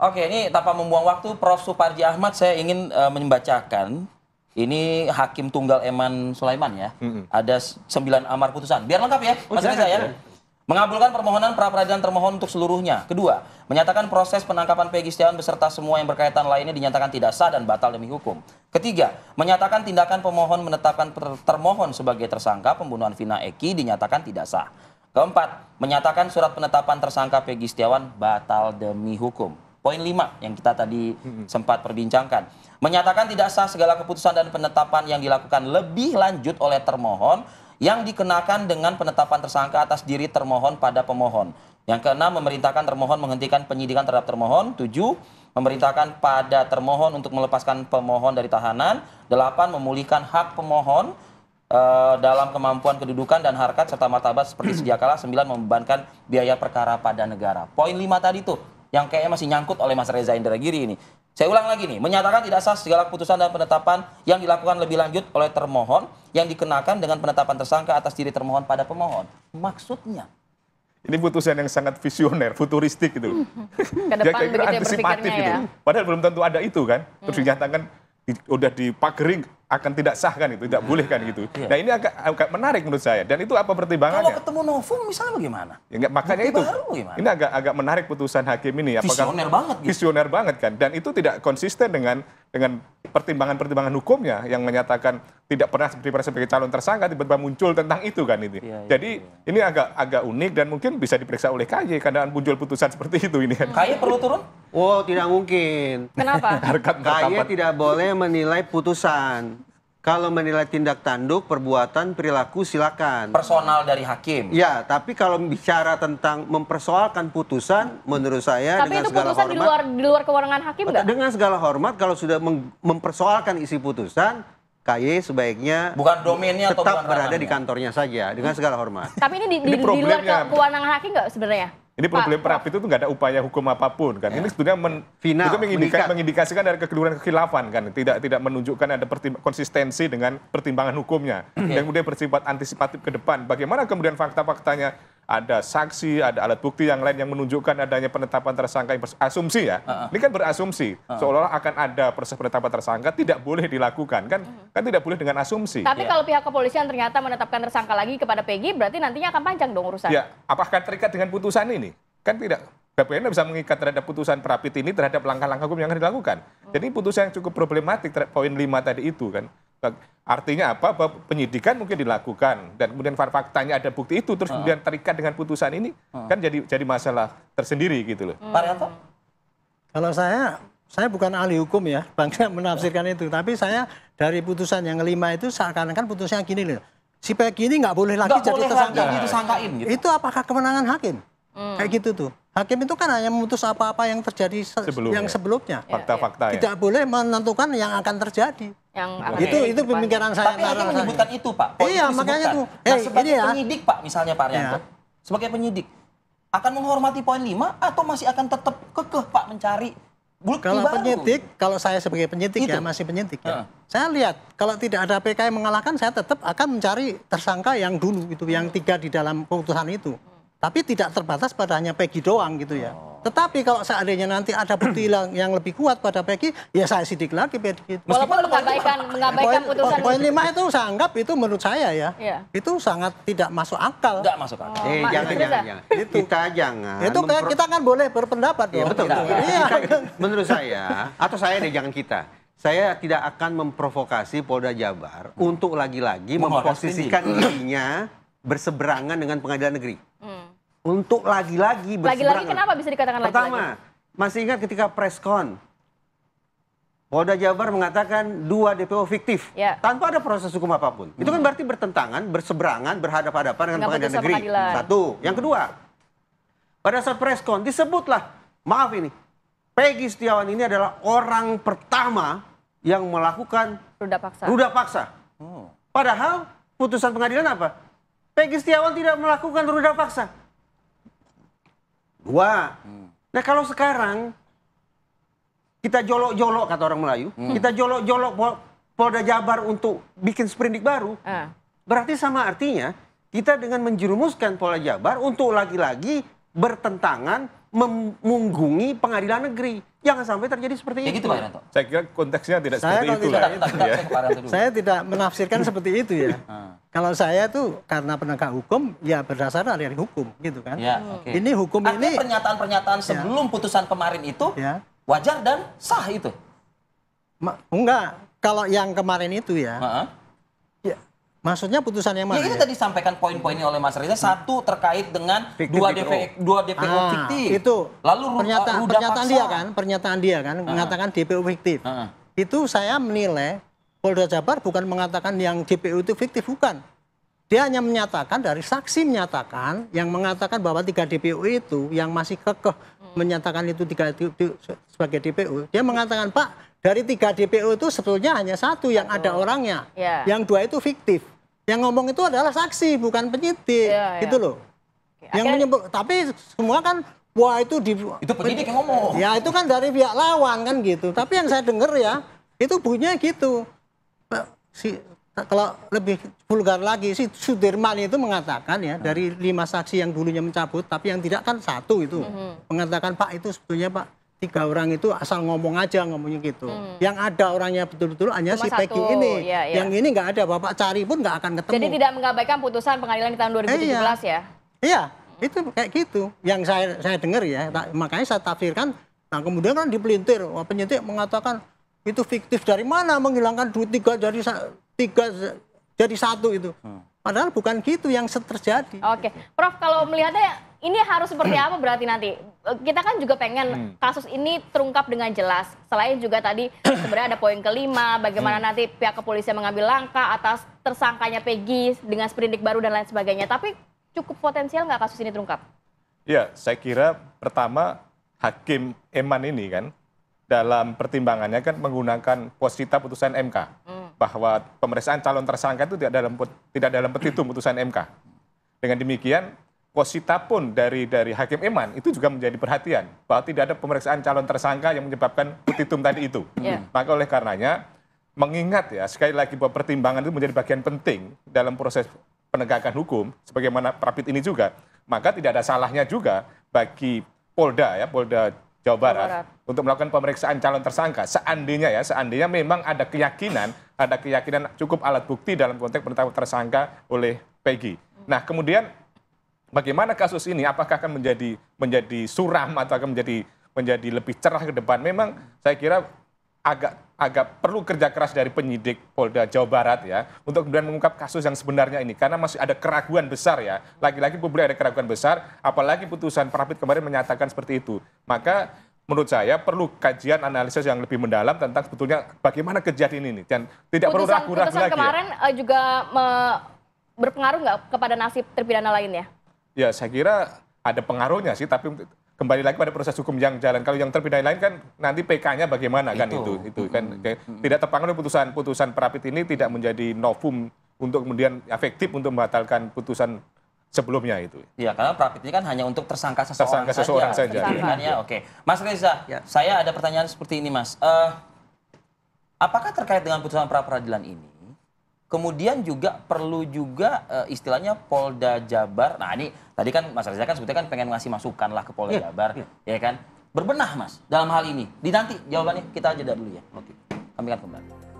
Oke, ini tanpa membuang waktu, Prof. Suparji Ahmad, saya ingin membacakan. Ini Hakim Tunggal Eman Sulaiman ya. Ada 9 amar putusan. Biar lengkap ya, Mas Reza ya. Mengabulkan permohonan pra-peradilan termohon untuk seluruhnya. Kedua, menyatakan proses penangkapan Peggy Setiawan beserta semua yang berkaitan lainnya dinyatakan tidak sah dan batal demi hukum. Ketiga, menyatakan tindakan pemohon menetapkan termohon sebagai tersangka pembunuhan Vina Eki dinyatakan tidak sah. Keempat, menyatakan surat penetapan tersangka Peggy Setiawan batal demi hukum. Poin 5 yang kita tadi sempat perbincangkan. Menyatakan tidak sah segala keputusan dan penetapan yang dilakukan lebih lanjut oleh termohon yang dikenakan dengan penetapan tersangka atas diri termohon pada pemohon. Yang keenam, memerintahkan termohon menghentikan penyidikan terhadap termohon. 7, memerintahkan pada termohon untuk melepaskan pemohon dari tahanan. 8, memulihkan hak pemohon dalam kemampuan kedudukan dan harkat serta martabat seperti sedia kala. 9, membebankan biaya perkara pada negara. Poin 5 tadi tuh yang kayaknya masih nyangkut oleh Mas Reza Indragiri ini. Saya ulang lagi nih, menyatakan tidak sah segala keputusan dan penetapan yang dilakukan lebih lanjut oleh termohon yang dikenakan dengan penetapan tersangka atas diri termohon pada pemohon. Maksudnya? Ini putusan yang sangat visioner, futuristik gitu. Ke depan begitu ya antisipatif berpikirnya gitu. ya. Padahal belum tentu ada itu kan. Terus dinyatakan udah dipagering akan tidak sah kan itu, tidak boleh kan gitu. Iya. Nah ini agak menarik menurut saya. Dan itu apa Kalau pertimbangannya? ketemu novum misalnya bagaimana? Ya, makanya Bukti itu, baru gimana? ini agak menarik putusan hakim ini. Visioner banget gitu. Visioner banget kan. Dan itu tidak konsisten dengan pertimbangan-pertimbangan hukumnya yang menyatakan tidak pernah diperiksa sebagai calon tersangka, tiba-tiba muncul tentang itu kan ini. Jadi ini agak unik dan mungkin bisa diperiksa oleh KY karena muncul putusan seperti itu ini kan. KY perlu turun? Oh, tidak mungkin. Kenapa? Harkat KY martabat. tidak boleh menilai putusan. Kalau menilai tindak tanduk, perbuatan, perilaku silakan. Personal dari hakim. Ya, tapi kalau bicara tentang mempersoalkan putusan, menurut saya Tapi dengan itu segala putusan hormat, di luar kewenangan hakim nggak? dengan segala hormat kalau sudah mempersoalkan isi putusan, KY sebaiknya Bukan domainnya atau tetap bukan berada di ranahnya. kantornya saja dengan segala hormat. Tapi ini Ini di luar problemnya. kewenangan hakim nggak sebenarnya? Ini problem Prap itu tuh nggak ada upaya hukum apapun kan. Ini sebetulnya Final, itu mengikat. mengindikasikan dari kekeliruan kekhilafan kan. Tidak menunjukkan ada konsistensi dengan pertimbangan hukumnya. Dan kemudian bersifat antisipatif ke depan. Bagaimana kemudian fakta-faktanya ada saksi, ada alat bukti yang lain yang menunjukkan adanya penetapan tersangka yang asumsi ya. Ini kan berasumsi. Seolah-olah akan ada proses penetapan tersangka tidak boleh dilakukan kan. Kan tidak boleh dengan asumsi. Tapi kalau pihak kepolisian ternyata menetapkan tersangka lagi kepada Peggy, berarti nantinya akan panjang dong urusan. Ya, apakah terikat dengan putusan ini? Kan tidak. BPN bisa mengikat terhadap putusan Prapit ini terhadap langkah-langkah hukum yang akan dilakukan. Jadi putusan yang cukup problematik poin 5 tadi itu kan. Artinya apa? Bahwa penyidikan mungkin dilakukan dan kemudian faktanya ada bukti itu terus kemudian terikat dengan putusan ini kan jadi masalah tersendiri gitu loh. Pak Rianto? Kalau saya bukan ahli hukum ya, bangga menafsirkan itu. Tapi saya dari putusan yang kelima itu seakan-akan putusannya gini loh. Si Peggy ini nggak boleh lagi Nggak jadi boleh tersangka. lagi disangkain gitu. Itu apakah kemenangan hakim? Kayak gitu tuh. Hakim itu kan hanya memutus apa-apa yang terjadi yang sebelumnya. Fakta-fakta ya. Tidak boleh menentukan yang akan terjadi. Yang akan Itu terjadi ke pemikiran depannya. saya. Tapi hakim menyebutkan itu Pak. Poin Iya, itu makanya disebutkan. tuh. Nah, sebagai ini ya. penyidik Pak, misalnya Pak Rianto. Sebagai penyidik, akan menghormati poin 5 atau masih akan tetap kekeh Pak mencari bukti Kalau baru? penyidik, kalau saya sebagai penyidik ya, Itu. masih penyidik ya. Saya lihat, kalau tidak ada PK yang mengalahkan, saya tetap akan mencari tersangka yang dulu, gitu, yang 3 di dalam keputusan itu. Tapi tidak terbatas pada hanya Peggy doang gitu ya. Tetapi kalau seandainya nanti ada bukti yang lebih kuat pada Peggy, ya saya sidik lagi Peggy. Walaupun mengabaikan putusan. Poin 5 itu saya anggap itu menurut saya ya, Iya. itu sangat tidak masuk akal. Nggak masuk akal. Jangan. Kita jangan. Itu kayak kita kan boleh berpendapat dong. Ya, betul. Iya. Menurut saya, atau saya deh, jangan kita. Saya tidak akan memprovokasi Polda Jabar untuk lagi-lagi memposisikan dirinya berseberangan dengan pengadilan negeri. Untuk lagi-lagi berseberangan. Lagi-lagi kenapa bisa dikatakan lagi-lagi? Pertama, masih ingat ketika preskon, Polda Jabar mengatakan 2 DPO fiktif Ya. tanpa ada proses hukum apapun. Itu kan berarti bertentangan, berseberangan, berhadapan-hadapan dengan Nggak pengadilan putusan negeri. pengadilan. Satu. Yang kedua, pada saat preskon disebutlah, maaf ini, Peggy Setiawan ini adalah orang pertama yang melakukan ruda paksa. Padahal putusan pengadilan apa? Peggy Setiawan tidak melakukan ruda paksa. 2. Nah kalau sekarang kita jolok-jolok kata orang Melayu, kita jolok-jolok Polda Jabar untuk bikin sprindik baru, berarti sama artinya kita dengan menjerumuskan Polda Jabar untuk lagi-lagi bertentangan memunggungi pengadilan negeri. Jangan sampai terjadi seperti Ya itu. gitu Pak Wiranto. Saya kira konteksnya tidak Saya seperti kalau itu tidak- lah. Bentar, saya ke Pak Wiranto dulu. Saya tidak menafsirkan seperti itu ya. Kalau saya tuh karena penegak hukum ya berdasarkan dari hukum gitu kan. Ya, oke. Ini hukum Artinya ini pernyataan-pernyataan sebelum putusan kemarin itu ya wajar dan sah itu. enggak. Kalau yang kemarin itu ya, Heeh. ya maksudnya putusan yang Ya mana? ini ya? tadi sampaikan poin-poinnya oleh Mas Reza. Satu terkait dengan Fiktif dua DPO Ah, fiktif. itu Lalu pernyataan ruda pernyataan dia kan mengatakan DPO fiktif. Heeh. Itu saya menilai Polda Jabar bukan mengatakan yang DPO itu fiktif, bukan. Dia hanya menyatakan dari saksi menyatakan yang mengatakan bahwa 3 DPO itu yang masih kekeh menyatakan itu 3 sebagai DPO. Dia mengatakan, Pak, dari 3 DPO itu sebetulnya hanya 1 yang ada orangnya. Ya. Yang 2 itu fiktif. Yang ngomong itu adalah saksi, bukan penyidik. Ya, ya. Gitu loh. Oke, Yang akhirnya- menyebut, tapi semua kan wah itu Itu penyidik yang ngomong. Ya itu kan dari pihak lawan kan gitu. Tapi yang saya dengar ya itu bunyinya gitu. Kalau lebih vulgar lagi si Sudirman itu mengatakan ya dari 5 saksi yang dulunya mencabut tapi yang tidak kan 1 itu mengatakan Pak itu sebetulnya Pak 3 orang itu asal ngomong aja ngomongnya gitu. Yang ada orangnya betul-betul hanya Cuma si Peggy 1, ini. ya, ya. Yang ini nggak ada Bapak cari pun nggak akan ketemu. Jadi tidak mengabaikan putusan pengadilan di tahun 2017 ya? Iya, itu kayak gitu. Yang saya dengar ya, makanya saya tafsirkan. Nah kemudian kan dipelintir, wah, penyidik mengatakan itu fiktif dari mana menghilangkan 3 jadi 1 itu. Padahal bukan gitu yang terjadi. Oke, Prof, kalau melihatnya ini harus seperti apa berarti nanti? Kita kan juga pengen kasus ini terungkap dengan jelas. Selain juga tadi sebenarnya ada poin kelima, bagaimana nanti pihak kepolisian mengambil langkah atas tersangkanya Peggy dengan sprindik baru dan lain sebagainya. Tapi cukup potensial nggak kasus ini terungkap? Ya, saya kira pertama Hakim Eman ini kan dalam pertimbangannya kan menggunakan posita putusan MK bahwa pemeriksaan calon tersangka itu tidak dalam petitum putusan MK. Dengan demikian posita pun dari Hakim Eman itu juga menjadi perhatian bahwa tidak ada pemeriksaan calon tersangka yang menyebabkan petitum tadi itu. Yeah. Maka oleh karenanya mengingat ya sekali lagi bahwa pertimbangan itu menjadi bagian penting dalam proses penegakan hukum sebagaimana Prapit ini juga, maka tidak ada salahnya juga bagi Polda Jawa Barat untuk melakukan pemeriksaan calon tersangka seandainya memang ada keyakinan cukup alat bukti dalam konteks penetapan tersangka oleh Peggy. Nah, kemudian bagaimana kasus ini apakah akan menjadi suram atau akan menjadi lebih cerah ke depan? Memang saya kira agak perlu kerja keras dari penyidik Polda Jawa Barat ya untuk kemudian mengungkap kasus yang sebenarnya ini karena masih ada keraguan besar ya. Lagi-lagi publik ada keraguan besar, apalagi putusan Prapit kemarin menyatakan seperti itu. Maka menurut saya perlu kajian analisis yang lebih mendalam tentang sebetulnya bagaimana kejadian ini dan tidak perlu ragu-ragu Putusan lagi. kemarin juga berpengaruh nggak kepada nasib terpidana lainnya? Ya, saya kira ada pengaruhnya sih, tapi kembali lagi pada proses hukum yang jalan. Kalau yang terpidana lain kan nanti PK-nya bagaimana kan itu kan tidak terpengaruh putusan Prapit ini tidak menjadi novum untuk kemudian efektif untuk membatalkan putusan sebelumnya itu. Ya, karena Prapit ini kan hanya untuk tersangka seseorang saja. Penyidikannya, oke. Mas Reza, saya ada pertanyaan seperti ini, Mas. Apakah terkait dengan putusan pra-peradilan ini, kemudian juga perlu juga istilahnya Polda Jabar, nah ini tadi kan Mas Reza kan sebetulnya kan pengen ngasih masukan lah ke Polda Jabar, ya kan? Berbenah, Mas, dalam hal ini. Nanti jawabannya kita jeda dulu ya. Oke, kami akan kembali.